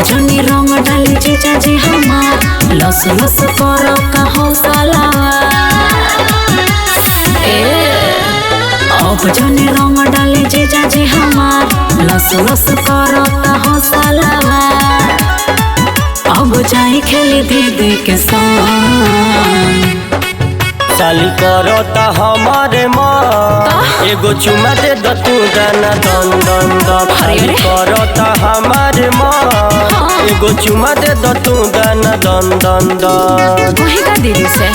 जनी रंग डाली जीजा जी हमार लस लस करो का हौसला अब जनी रंग डाली जीजा जी हमार लस लस करो का हौसला अब जाई खेली दीदी के संग साली करता हमारे माँ एगो चुमा दे द तू दाना दन दन दन। साली करता हमारे माँ एगो चुमा दे द तू दाना दन दन दन। वही का दीदी से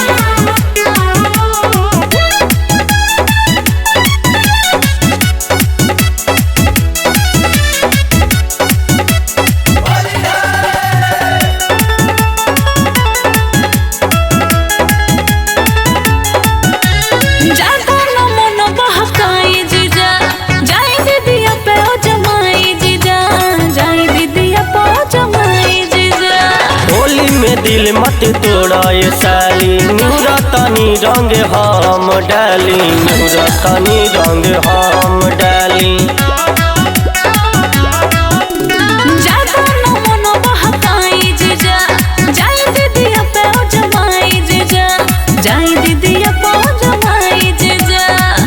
दिल मत तोड़ा ये साली नूरा तनी रंग हम डाली नूरा तनी रंग हम डाली।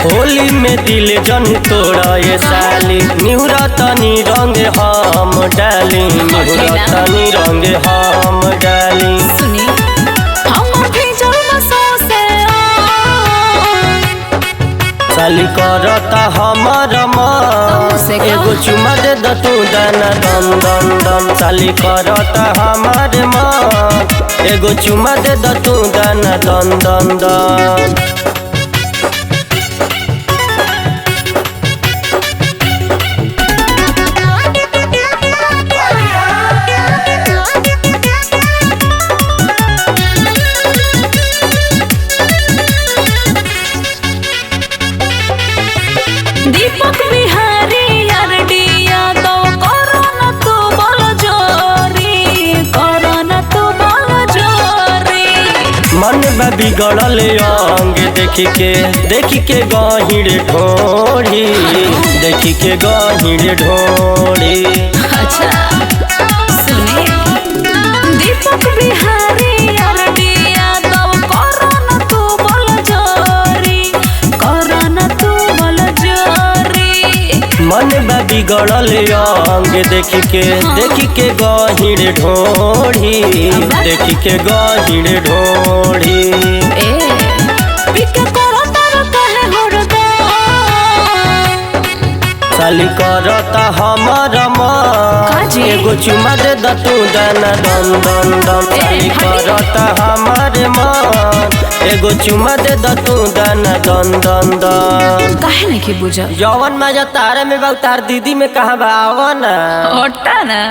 होली में दिल जन तोड़ा ये साली निहुरा तनी रंग हम डाली निहुरा तनी रंग हम डाली। सुनी साली करता हमारा माँ एगो चुमा दे द तू दाना दन दन दन। साली करता हमारे माँ एगो चुमा दे द तू दाना दन दन दन। दीपक बिहारी यार डिया तो करो न तू बोल जोरी करो न तू बोल जोरी। मन में बिगड़ल अंग देखी के गहिर ढोड़ी देखी के गहिर ढोड़ी। अच्छा सुनी दीपक बिहारी यार डिया तो करो न तू बोल जोरी करो न तू बोल जोरी। मन में बिगड़ल अंग देखी के गहिर ढोड़ी देखी के गहिर ढोड़ी। साली करता हमारा माँ एगो चुमा दे द तू दाना दन दन दन। साली करता हमारे माँ एगो चुमा दे द तू दाना दन दन दन। काहे नहीं की बुझा जवन मजा तारे में बा तार दीदी में कहाँ बा आवा ना ओटा ना।